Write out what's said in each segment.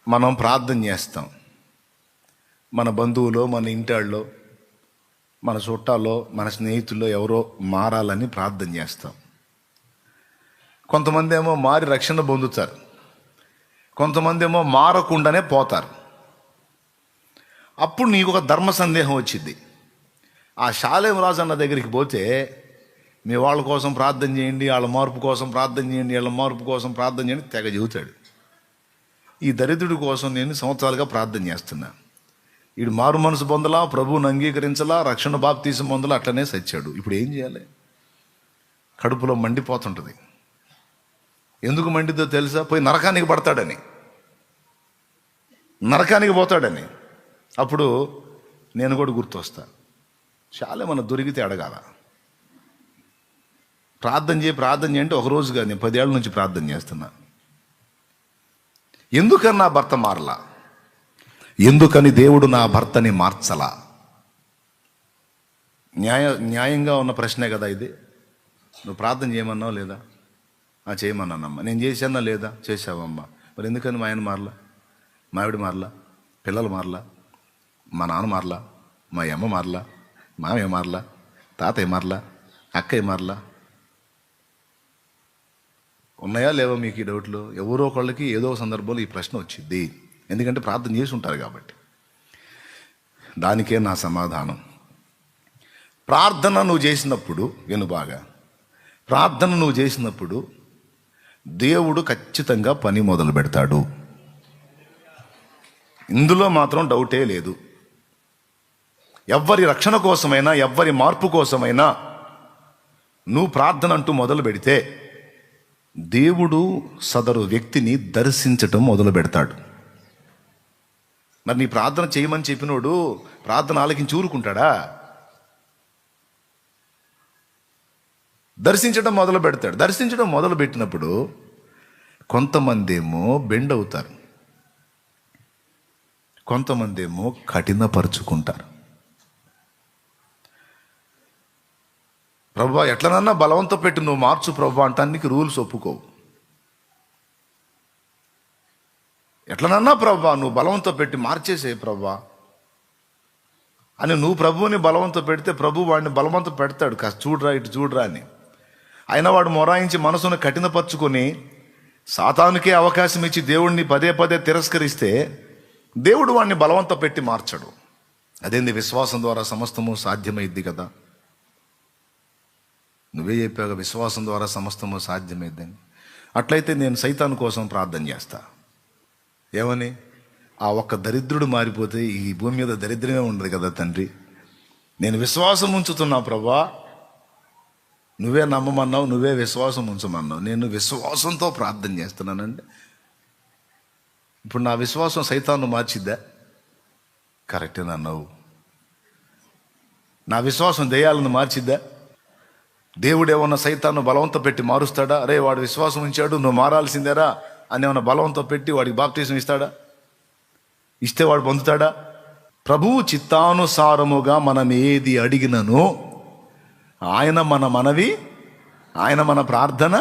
మనం ప్రార్థన చేస్తాం. మన బంధువులో, మన ఇంటాళ్ళలో, మన చుట్టాల్లో, మన స్నేహితుల్లో ఎవరో మారాలని ప్రార్థన చేస్తాం. కొంతమంది ఏమో మారి రక్షణ పొందుతారు, కొంతమంది ఏమో మారకుండానే పోతారు. అప్పుడు నీకు ఒక ధర్మ సందేహం వచ్చింది. ఆ షాలేం రాజు అన్న దగ్గరికి పోతే, మీ వాళ్ళ కోసం ప్రార్థన చేయండి, వాళ్ళ మార్పు కోసం ప్రార్థన చేయండి, వాళ్ళ మార్పు కోసం ప్రార్థన చేయండి తెగ చెబుతాడు. ఈ దరిద్రుడి కోసం నేను సంవత్సరాలుగా ప్రార్థన చేస్తున్నా. వీడు మారు మనసు పొందలా, ప్రభువుని అంగీకరించలా, రక్షణ బాప్తీసం పొందలా, అట్లనే సచ్చాడు. ఇప్పుడు ఏం చేయాలి? కడుపులో మండిపోతుంటుంది. ఎందుకు మండితో తెలుసా? పోయి నరకానికి పడతాడని, నరకానికి పోతాడని. అప్పుడు నేను కూడా గుర్తొస్తా, చాలా మన దొరికితే అడగాల. ప్రార్థన చేయి అంటే ఒక రోజు కాదు, నేను 10 ఏళ్ళ నుంచి ప్రార్థన చేస్తున్నా. ఎందుకని నా భర్త మారలా? ఎందుకని దేవుడు నా భర్తని మార్చలా? న్యాయంగా ఉన్న ప్రశ్నే కదా ఇది. నువ్వు ప్రార్థన చేయమన్నావు లేదా? చేయమన్నానమ్మా. నేను చేశానా లేదా? చేశావమ్మా. మరి ఎందుకని మా ఆయన మారలా, మా ఆవిడ మారలా, పిల్లలు మారలా, మా నాన్న మారలా, మా అమ్మ మారలా, మామయ్య మారలా, తాతయ్య మారలా, అక్కయ్య మారలా? ఉన్నాయా లేవా మీకు ఈ డౌట్లు? ఎవరో ఒకళ్ళకి ఏదో సందర్భంలో ఈ ప్రశ్న వచ్చింది. ఎందుకంటే ప్రార్థన చేసి ఉంటారు కాబట్టి. దానికే నా సమాధానం. ప్రార్థన నువ్వు చేసినప్పుడు, విను బాగా, ప్రార్థన నువ్వు చేసినప్పుడు దేవుడు ఖచ్చితంగా పని మొదలు పెడతాడు. ఇందులో మాత్రం డౌటే లేదు. ఎవ్వరి రక్షణ కోసమైనా, ఎవ్వరి మార్పు కోసమైనా నువ్వు ప్రార్థన అంటూ మొదలు పెడితే దేవుడు సదరు వ్యక్తిని దర్శించటం మొదలు పెడతాడు. మరి నీ ప్రార్థన చేయమని చెప్పినోడు ప్రార్థన ఆలకించి ఊరుకుంటాడా? దర్శించడం మొదలు పెడతాడు. దర్శించడం మొదలు పెట్టినప్పుడు కొంతమంది ఏమో బెండ్ అవుతారు, కొంతమంది ఏమో కఠినపరుచుకుంటారు. ప్రభా ఎట్లనన్నా బలవంత పెట్టి నువ్వు మార్చు ప్రభా అంటానికి రూల్స్ ఒప్పుకోవు. ఎట్లనన్నా ప్రభా నువ్వు బలవంత పెట్టి మార్చేసే ప్రభా అని నువ్వు ప్రభువుని బలవంత పెడితే ప్రభు వాడిని బలవంత పెడతాడు. కాస్త చూడరా, ఇటు చూడరా అని. అయినా వాడు మొరాయించి మనసును కఠినపరుచుకొని సాతానుకే అవకాశం ఇచ్చి దేవుడిని పదే పదే తిరస్కరిస్తే దేవుడు వాడిని బలవంత పెట్టి మార్చడు. అదేంది? విశ్వాసం ద్వారా సమస్తము సాధ్యమైద్ది కదా. నువ్వే చెప్పాక విశ్వాసం ద్వారా సమస్తము సాధ్యమైద్దని. అట్లయితే నేను సైతాను కోసం ప్రార్థన చేస్తా. ఏమని? ఆ ఒక్క దరిద్రుడు మారిపోతే ఈ భూమి మీద దరిద్రమే ఉండదు కదా తండ్రి. నేను విశ్వాసం ఉంచుతున్నా ప్రభా, నువ్వే నమ్మమన్నావు, నువ్వే విశ్వాసం ఉంచమన్నావు, నేను విశ్వాసంతో ప్రార్థన చేస్తున్నానండి. ఇప్పుడు నా విశ్వాసం సైతాన్ని మార్చిద్దా? కరెక్టేనా అన్నావు? నా విశ్వాసం దెయ్యాలను మార్చిద్దా? దేవుడు ఏమన్నా సైతాన్ని బలవంతం పెట్టి మారుస్తాడా? అరే వాడు విశ్వాసం ఉంచాడు, నువ్వు మారాల్సిందేరా అని ఏమన్నా బలవంతం పెట్టి వాడికి బాప్తీసం ఇస్తాడా? ఇస్తే వాడు పొందుతాడా? ప్రభువు చిత్తానుసారముగా మనం ఏది అడిగినను ఆయన మన మనవి, ఆయన మన ప్రార్థన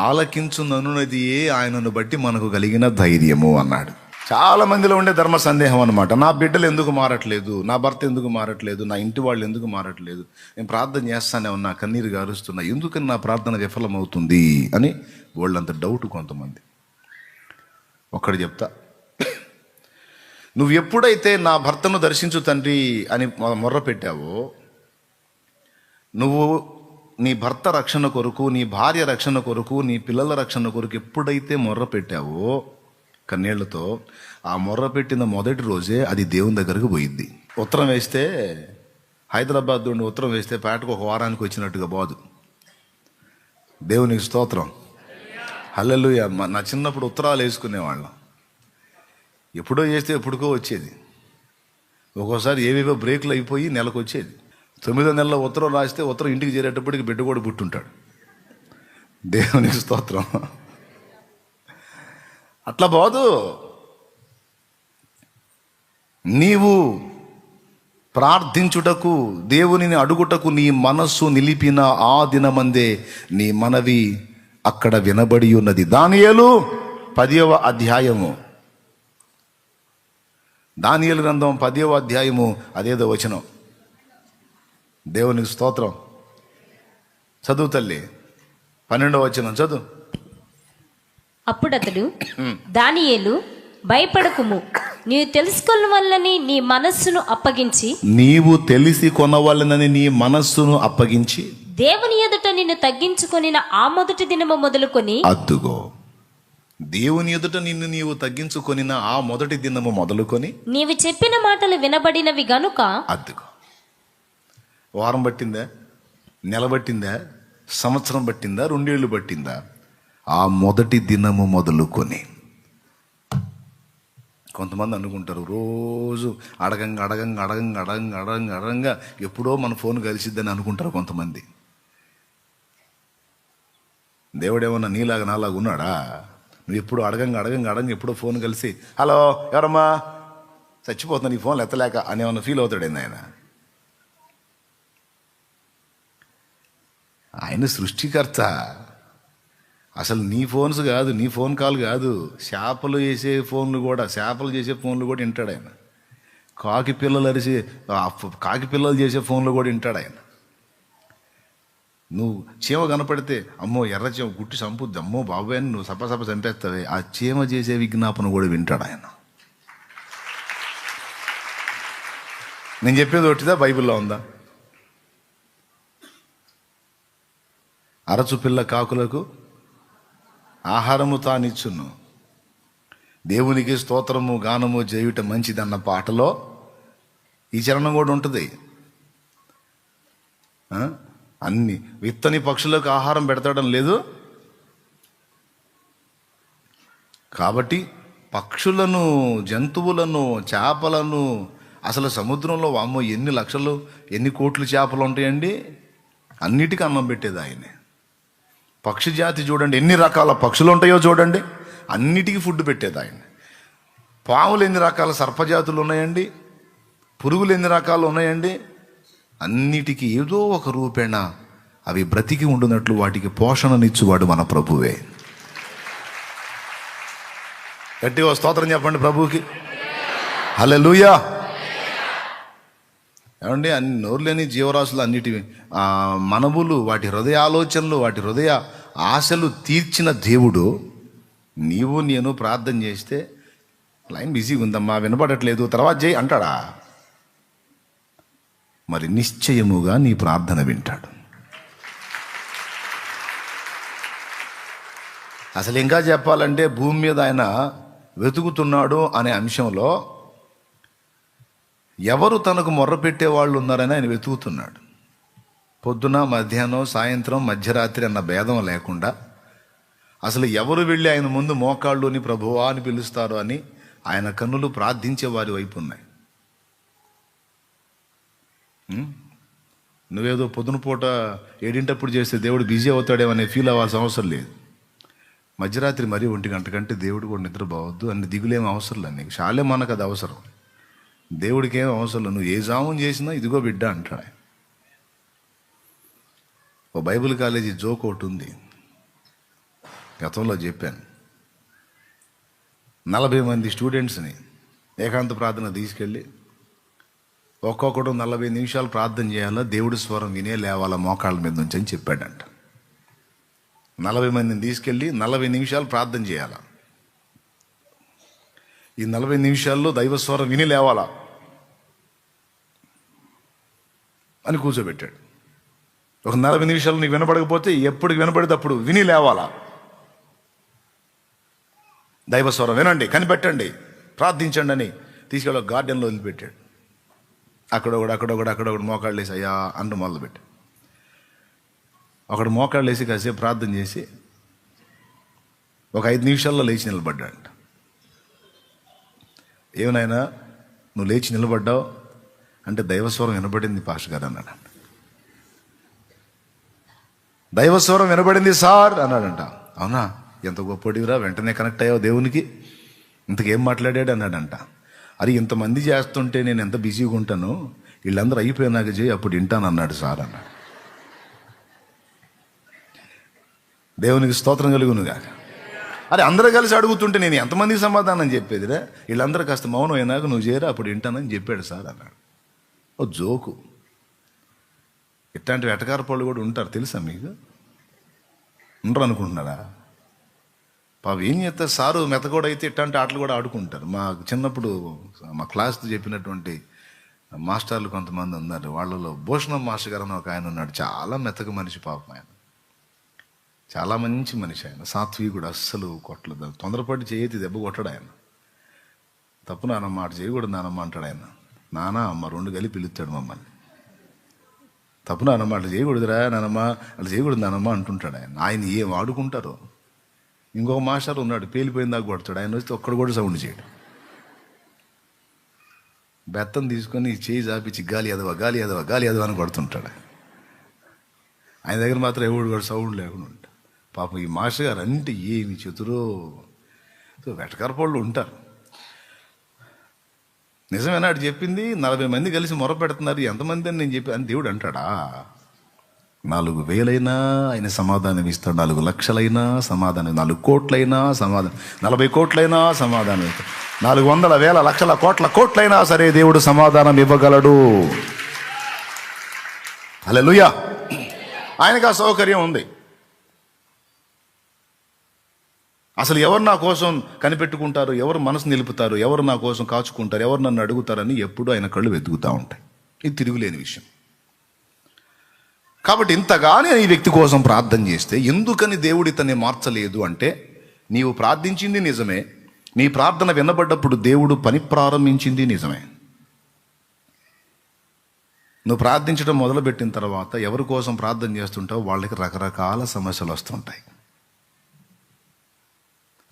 ఆలకించుననున్నది ఆయనను బట్టి మనకు కలిగిన ధైర్యము అన్నాడు. చాలా మందిలో ఉండే ధర్మ సందేహం అనమాట. నా బిడ్డలు ఎందుకు మారట్లేదు, నా భర్త ఎందుకు మారట్లేదు, నా ఇంటి వాళ్ళు ఎందుకు మారట్లేదు, నేను ప్రార్థన చేస్తానే ఉన్నా కన్నీరు గారుస్తున్నా, ఎందుకని నా ప్రార్థన విఫలమవుతుంది అని వాళ్ళంత డౌట్ కొంతమంది. ఒక్కడు చెప్తా, నువ్వు ఎప్పుడైతే నా భర్తను దర్శించు తండ్రి అని మొర్ర పెట్టావో, నువ్వు నీ భర్త రక్షణ కొరకు, నీ భార్య రక్షణ కొరకు, నీ పిల్లల రక్షణ కొరకు ఎప్పుడైతే మొర్ర పెట్టావో కన్నీళ్లతో, ఆ మొర్ర పెట్టిన మొదటి రోజే అది దేవుని దగ్గరకు పోయిద్ది. ఉత్తరం వేస్తే, హైదరాబాద్ నుండి ఉత్తరం వేస్తే పేటకు ఒక వారానికి వచ్చినట్టుగా పోదు. దేవునికి స్తోత్రం, హల్లెలూయా. నా చిన్నప్పుడు ఉత్తరాలు వేసుకునేవాళ్ళం. ఎప్పుడో చేస్తే ఎప్పుడుకో వచ్చేది. ఒక్కోసారి ఏవేవో బ్రేకులు అయిపోయి నెలకు వచ్చేది. 9వ నెలలో ఉత్తరం రాస్తే ఉత్తరం ఇంటికి చేరేటప్పటికి బిడ్డ కూడా పుట్టుంటాడు. దేవునికి స్తోత్రం. అట్లా పోదు. నీవు ప్రార్థించుటకు, దేవునిని అడుగుటకు నీ మనస్సు నిలిపిన ఆ దినమందే నీ మనవి అక్కడ వినబడి ఉన్నది. దానియేలు 10వ అధ్యాయము దానియేలు గ్రంథం 10వ అధ్యాయము అదేదో వచనం. దేవునికి స్తోత్రం. చదువు తల్లి, 12వ వచనం చదువు. అప్పుడతడు, దానియేలు, భయపడకుము, నీవు తెలుసుకున్న వల్లని నీ మనస్సును అప్పగించి, నీవు తెలిసి కొనవలనని నీ మనస్సును అప్పగించి, దేవుని ఎదుట నిన్ను తగ్గించుకొనిన ఆ మొదటి దినము మొదలుకొని, అద్దుగో దేవుని ఎదుట నిన్ను నీవు తగ్గించుకొనిన ఆ మొదటి దినము మొదలుకొని, నీవు చెప్పిన మాటలు వినబడినవి గనుక, అద్దుగో. వారం పట్టిందా, నెల పట్టిందా, సంవత్సరం పట్టిందా, 2 ఏళ్ళు పట్టిందా? ఆ మొదటి దినము మొదలుకొని. కొంతమంది అనుకుంటారు రోజు అడగంగా ఎప్పుడో మన ఫోన్ కలిసిద్దని అనుకుంటారు కొంతమంది. దేవుడేమన్నా నీలాగా నాలాగా ఉన్నాడా? నువ్వు ఎప్పుడు అడగంగా ఎప్పుడో ఫోన్ కలిసి, హలో ఎవరమ్మా, చచ్చిపోతున్నా నీ ఫోన్లు ఎత్తలేక అని ఏమన్నా ఫీల్ అవుతాడేంది ఆయన? ఆయన సృష్టికర్త. అసలు నీ ఫోన్స్ కాదు, నీ ఫోన్ కాల్ కాదు, చేపలు చేసే ఫోన్లు కూడా వింటాడు ఆయన. కాకి పిల్లలు చేసే ఫోన్లు కూడా వింటాడు ఆయన. నువ్వు చీమ కనపడితే, అమ్మో ఎర్ర చీమ గుట్టి చంపుద్ది, అమ్మో బాబాయ్ అని నువ్వు సప చంపేస్తావే, ఆ చీమ చేసే విజ్ఞాపన కూడా వింటాడు ఆయన. నేను చెప్పేది ఒకటిదా, బైబిల్లో ఉందా? అరచు పిల్ల కాకులకు ఆహారము తానిచ్చును, దేవునికి స్తోత్రము గానము చేయుట మంచిదన్న పాటలో ఈ చరణం కూడా ఉంటుంది. అన్ని విత్తని పక్షులకు ఆహారం పెడతాడం లేదు. కాబట్టి పక్షులను, జంతువులను, చేపలను, అసలు సముద్రంలో వామ్మో ఎన్ని లక్షలు, ఎన్ని కోట్లు చేపలు ఉంటాయండి. అన్నిటికీ అన్నం పెట్టేది ఆయనే. పక్షి జాతి చూడండి, ఎన్ని రకాల పక్షులు ఉంటాయో చూడండి, అన్నిటికీ ఫుడ్ పెట్టేది ఆయన. పాములు ఎన్ని రకాల సర్పజాతులు ఉన్నాయండి, పురుగులు ఎన్ని రకాలు ఉన్నాయండి. అన్నిటికీ ఏదో ఒక రూపేణ అవి బ్రతికి ఉండునట్లు వాటికి పోషణనిచ్చువాడు మన ప్రభువే. గట్టిగా స్తోత్రం చెప్పండి ప్రభువుకి. హల్లెలూయా. ఏమండి, అన్ని నోరు లేని జీవరాశులు అన్నిటి మనవులు, వాటి హృదయ ఆలోచనలు, వాటి హృదయ ఆశలు తీర్చిన దేవుడు, నీవు నేను ప్రార్థన చేస్తే లైన్ బిజీగా ఉందమ్మా, వినపడట్లేదు, తర్వాత చేయి అంటాడా? మరి నిశ్చయముగా నీ ప్రార్థన వింటాడు. అసలు ఇంకా చెప్పాలంటే భూమి మీద ఆయన వెతుకుతున్నాడు అనే అంశంలో ఎవరు తనకు మొర్ర పెట్టేవాళ్ళు ఉన్నారని ఆయన వెతుకుతున్నాడు. పొద్దున, మధ్యాహ్నం, సాయంత్రం, మధ్యరాత్రి అన్న భేదం లేకుండా అసలు ఎవరు వెళ్ళి ఆయన ముందు మోకాళ్ళుని ప్రభువా అని పిలుస్తారు అని ఆయన కన్నులు ప్రార్థించే వారి వైపు ఉన్నాయి. నువ్వేదో పొద్దున పూట 7 చేస్తే దేవుడు బిజీ అవుతాడేమనే ఫీల్ అవ్వాల్సిన అవసరం లేదు. మధ్యరాత్రి మరీ 1 గంట కంటే దేవుడు కూడా నిద్రపోవద్దు అన్ని దిగులేం అవసరం లేదు నీకు. చాలే మనకు అది అవసరం, దేవుడికి ఏం అవసరం లేదు. నువ్వు ఏ జామం చేసినా ఇదిగో బిడ్డ అంటాడు. ఓ బైబిల్ కాలేజీ జోక్ ఒకటి ఉంది, గతంలో చెప్పాను. 40 మంది స్టూడెంట్స్ని ఏకాంత ప్రార్థన తీసుకెళ్ళి ఒక్కొక్కడు 40 నిమిషాలు ప్రార్థన చేయాలా, దేవుడి స్వరం వినే లేవాలా మోకాళ్ళ మీద నుంచి అని చెప్పాడంట. 40 మందిని తీసుకెళ్ళి 40 నిమిషాలు ప్రార్థన చేయాలా, ఈ 40 నిమిషాల్లో దైవస్వరం విని లేవాలా అని కూర్చోబెట్టాడు. ఒక 40 నిమిషాలు నీకు వినపడకపోతే ఎప్పుడు వినపడితే అప్పుడు విని లేవాలా, దైవస్వరం వినండి, కనిపెట్టండి, ప్రార్థించండి అని తీసుకెళ్ళి ఒక గార్డెన్లో వదిలిపెట్టాడు. అక్కడొకడు మోకాళ్ళు వేసి అయ్యా అంటూ మొదలుపెట్టాడు. ఒకడు మోకాళ్ళు వేసి కాసేపు ప్రార్థన చేసి ఒక 5 నిమిషాల్లో లేచి నిలబడ్డాడు. ఏమనైనా నువ్వు లేచి నిలబడ్డావు అంటే దైవస్వరం వినబడింది పాస్టర్ గారు అన్నాడు. దైవస్వరం వినబడింది సార్ అన్నాడంట. అవునా, ఎంత గొప్పడివిరా, వెంటనే కనెక్ట్ అయ్యావు దేవునికి, ఇంతకేం మాట్లాడాడు అన్నాడంట. అది ఇంతమంది చేస్తుంటే నేను ఎంత బిజీగా ఉంటాను, వీళ్ళందరూ అయిపోయినాక చేయి అప్పుడు వింటాను అన్నాడు సార్ అన్నాడు. దేవునికి స్తోత్రం కలుగునుగాక. అరే అందరూ కలిసి అడుగుతుంటే నేను ఎంతమందికి సమాధానం చెప్పేదిరా, వీళ్ళందరూ కాస్త మౌనం అయినాక నువ్వు చేయరా అప్పుడు వింటానని చెప్పాడు సార్ అన్నాడు. ఓ జోకు. ఇట్లాంటి వెటకార పళ్ళు కూడా ఉంటారు తెలుసా మీకు? ఉండరు అనుకుంటున్నారా? పాపం ఏం చేస్తారు సారు మెతకోడు అయితే ఇట్లాంటి ఆటలు కూడా ఆడుకుంటారు. మా చిన్నప్పుడు మా క్లాస్ చెప్పినటువంటి మాస్టర్లు కొంతమంది ఉన్నారు. వాళ్ళలో భూషణం మాస్టర్ గారు అని ఒక ఆయన ఉన్నాడు. చాలా మెతక మనిషి పాపం. ఆయన చాలా మంచి మనిషి. ఆయన సాత్వికుడు, అస్సలు కొట్టలేదు. తొందరపడి చేయతి దెబ్బ కొట్టడు ఆయన. తప్పు నానమ్మ అటు చేయకూడదు నానమ్మ అంటాడు ఆయన. నాన్న అమ్మ రెండు కలిపి పిలుస్తాడు మమ్మల్ని. తప్పు నానమ్మ అట్లా చేయకూడదురా నానమ్మ, అట్లా చేయకూడదు నానమ్మ అంటుంటాడు ఆయన. ఆయన ఏం వాడుకుంటారో. ఇంకొక మాస్టర్ ఉన్నాడు, పేలిపోయిందాక కొడతాడు. ఆయన వస్తే ఒక్కడు కూడా సౌండ్ చేయడు. బెత్తం తీసుకొని చేయి చాపించి గాలి ఎదవ గాలి ఎదవ గాలి ఎదవ అని కొడుతుంటాడు. ఆయన దగ్గర మాత్రం ఎవడు కూడా సౌండ్ లేకుండా ఉంటాడు. పాపం ఈ మాస్టర్ గారు అంటే ఏమి చెతురో. వెటకార పళ్ళు ఉంటారు. నిజమేనా అటు చెప్పింది? 40 మంది కలిసి మొర పెడుతున్నారు, ఎంతమంది అని నేను చెప్పి అని దేవుడు అంటాడా? 4,000 ఆయన సమాధానం ఇస్తాడు. 4 లక్షలైనా సమాధానం, 4 కోట్లైనా సమాధానం, 40 కోట్లైనా సమాధానం ఇస్తాడు. 400 వేల లక్షల కోట్లైనా సరే దేవుడు సమాధానం ఇవ్వగలడు. హల్లెలూయా. ఆయనకు ఆ సౌకర్యం ఉంది. అసలు ఎవరు నా కోసం కనిపెట్టుకుంటారు, ఎవరు మనసు నిలుపుతారు, ఎవరు నా కోసం కాచుకుంటారు, ఎవరు నన్ను అడుగుతారని ఎప్పుడూ ఆయన కళ్ళు వెతుకుతూ ఉంటాయి. ఇది తిరుగులేని విషయం. కాబట్టి ఇంతగానే ఈ వ్యక్తి కోసం ప్రార్థన చేస్తే ఎందుకని దేవుడు ఇతన్ని మార్చలేదు అంటే, నీవు ప్రార్థించింది నిజమే, నీ ప్రార్థన వినబడ్డప్పుడు దేవుడు పని ప్రారంభించింది నిజమే. నువ్వు ప్రార్థించడం మొదలుపెట్టిన తర్వాత ఎవరి కోసం ప్రార్థన చేస్తుంటావు వాళ్ళకి రకరకాల సమస్యలు వస్తుంటాయి.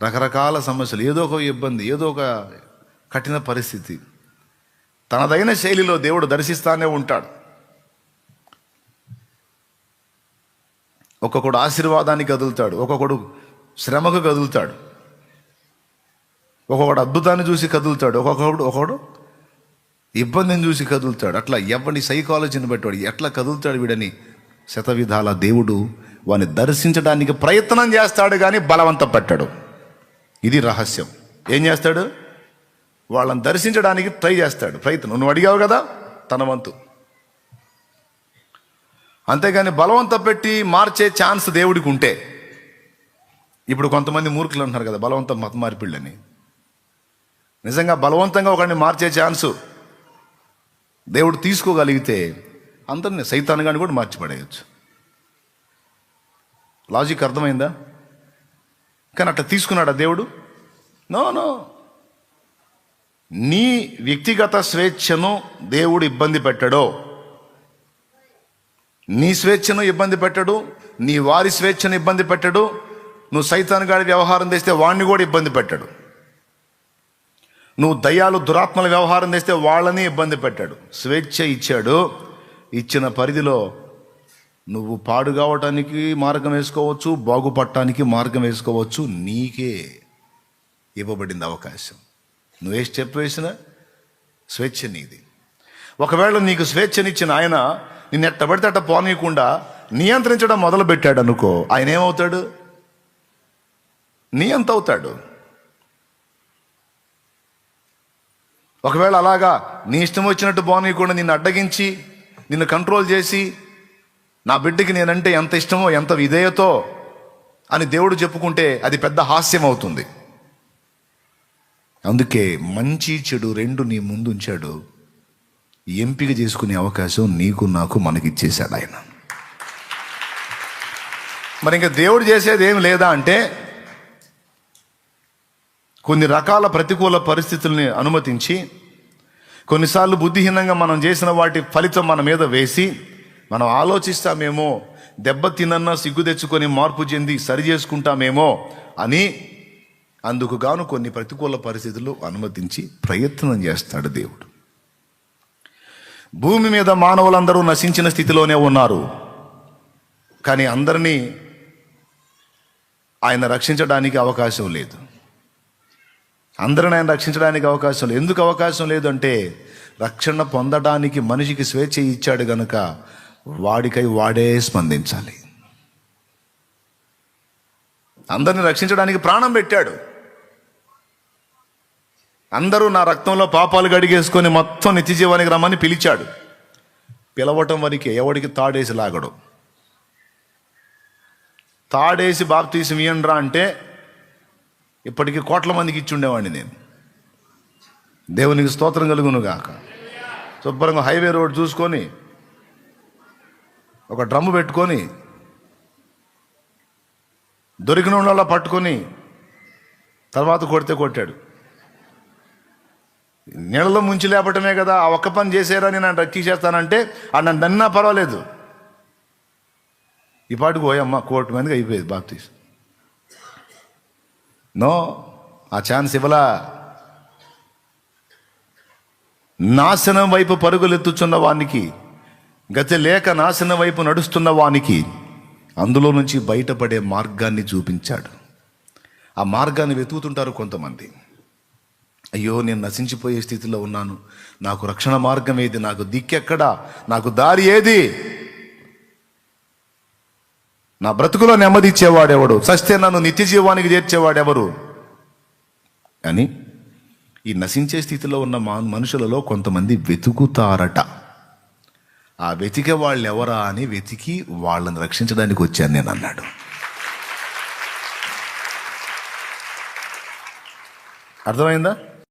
రకరకాల సమస్యలు, ఏదో ఒక ఇబ్బంది, ఏదో ఒక కఠిన పరిస్థితి తనదైన శైలిలో దేవుడు దర్శిస్తానే ఉంటాడు. ఒక్కొక్కడు ఆశీర్వాదానికి కదులుతాడు, ఒక్కొక్కడు శ్రమకు కదులుతాడు, ఒక్కొక్కడు అద్భుతాన్ని చూసి కదులుతాడు, ఒక్కొక్కడు ఇబ్బందిని చూసి కదులుతాడు. అట్లా ఎవరిని సైకాలజీని బట్టి ఎట్లా కదులుతాడు వీడని శతవిధాల దేవుడు వాడిని దర్శించడానికి ప్రయత్నం చేస్తాడు, కానీ బలవంతం పెట్టాడు. ఇది రహస్యం. ఏం చేస్తాడు? వాళ్ళని దర్శించడానికి ట్రై చేస్తాడు, ప్రయత్నం. నువ్వు అడిగావు కదా, తన వంతు. అంతేగాని బలవంతం పెట్టి మార్చే ఛాన్స్ దేవుడికి ఉంటే, ఇప్పుడు కొంతమంది మూర్ఖులు అంటున్నారు కదా బలవంతం మత మార్పిళ్ళని. నిజంగా బలవంతంగా ఒకరిని మార్చే ఛాన్సు దేవుడు తీసుకోగలిగితే అందరినీ సైతాన్ గాని కూడా మార్చిపడేయచ్చు. లాజిక్ అర్థమైందా? కానీ అట్లా తీసుకున్నాడా దేవుడు? నో. నీ వ్యక్తిగత స్వేచ్ఛను దేవుడు ఇబ్బంది పెట్టడో, నీ స్వేచ్ఛను ఇబ్బంది పెట్టడు, నీ వారి స్వేచ్ఛను ఇబ్బంది పెట్టడు. నువ్వు సైతాన్ గాడి వ్యవహారం తెస్తే వాడిని కూడా ఇబ్బంది పెట్టాడు. నువ్వు దయ్యాలు దురాత్మల వ్యవహారం తెస్తే వాళ్ళని ఇబ్బంది పెట్టాడు. స్వేచ్ఛ ఇచ్చాడు. ఇచ్చిన పరిధిలో నువ్వు పాడు కావటానికి మార్గం వేసుకోవచ్చు, బాగుపడటానికి మార్గం వేసుకోవచ్చు. నీకే ఇవ్వబడింది అవకాశం. నువ్వే స్టెప్ వేసినా స్వేచ్ఛ నీది. ఒకవేళ నీకు స్వేచ్ఛనిచ్చిన ఆయన నిన్ను ఎట్టబడితే అట్ట పోనీయకుండా నియంత్రించడం మొదలుపెట్టాడు అనుకో, ఆయన ఏమవుతాడు? నియంత అవుతాడు. ఒకవేళ అలాగా నీ ఇష్టం వచ్చినట్టు పోనీయకుండా నిన్ను అడ్డగించి నిన్ను కంట్రోల్ చేసి, నా బిడ్డకి నేనంటే ఎంత ఇష్టమో ఎంత విధేయతో అని దేవుడు చెప్పుకుంటే అది పెద్ద హాస్యం అవుతుంది. అందుకే మంచి చెడు రెండు నీ ముందు ఉంచాడు. ఎంపిక చేసుకునే అవకాశం నీకు నాకు మనకిచ్చేశాడు ఆయన. మరి ఇంకా దేవుడు చేసేది ఏం లేదా అంటే, కొన్ని రకాల ప్రతికూల పరిస్థితుల్ని అనుమతించి, కొన్నిసార్లు బుద్ధిహీనంగా మనం చేసిన వాటి ఫలితం మన మీద వేసి, మనం ఆలోచిస్తామేమో, దెబ్బ తినన్నా సిగ్గు తెచ్చుకొని మార్పు చెంది సరి చేసుకుంటామేమో అని అందుకు గాను కొన్ని ప్రతికూల పరిస్థితులు అనుమతించి ప్రయత్నం చేస్తాడు దేవుడు. భూమి మీద మానవులందరూ నశించిన స్థితిలోనే ఉన్నారు, కానీ అందరినీ ఆయన రక్షించడానికి అవకాశం లేదు. అందరిని ఆయన రక్షించడానికి అవకాశం లేదు. ఎందుకు అవకాశం లేదు అంటే, రక్షణ పొందడానికి మనిషికి స్వేచ్ఛ ఇచ్చాడు గనుక వాడికై వాడే స్పందించాలి. అందరిని రక్షించడానికి ప్రాణం పెట్టాడు. అందరూ నా రక్తంలో పాపాలు గడిగేసుకొని మొత్తం నిత్య జీవానికి రమ్మని పిలిచాడు. పిలవటం వరకే, ఎవడికి తాడేసి లాగడు. తాడేసి బాప్తీసం ఇయ్యండ్రా అంటే ఇప్పటికీ కోట్ల మందికి ఇచ్చి ఉండేవాడిని నేను. దేవునికి స్తోత్రం కలుగును గాక. శుభ్రంగా హైవే రోడ్ చూసుకొని ఒక డ్రమ్ము పెట్టుకొని దొరికిన వాళ్ళ పట్టుకొని తర్వాత కొడితే కొట్టాడు. నీళ్ళలో ముంచి లేపటమే కదా, ఆ ఒక్క పని చేసేరని నన్ను రక్షించేస్తానంటే నన్ను దన్నా పర్వాలేదు. ఈ పాటికి పోయమ్మ 1 కోటి మందికి అయిపోయేది బాప్తీసం. నో, ఆ ఛాన్స్ ఇవ్వలా. నాశనం వైపు పరుగులెత్తుచున్న వానికి, గతి లేక నాశనం వైపు నడుస్తున్న వానికి అందులో నుంచి బయటపడే మార్గాన్ని చూపించాడు. ఆ మార్గాన్ని వెతుకుతుంటారు కొంతమంది. అయ్యో, నేను నశించిపోయే స్థితిలో ఉన్నాను, నాకు రక్షణ మార్గం ఏది, నాకు దిక్కెక్కడా, నాకు దారి ఏది, నా బ్రతుకులో నెమ్మది ఇచ్చేవాడెవడు, సస్తే నన్ను నిత్య జీవానికి చేర్చేవాడెవరు అని ఈ నశించే స్థితిలో ఉన్న మనుషులలో కొంతమంది వెతుకుతారట. ఆ వెతికే వాళ్ళు ఎవరా అని వెతికి వాళ్ళని రక్షించడానికి వచ్చాను నేను అన్నాడు. అర్థమైందా?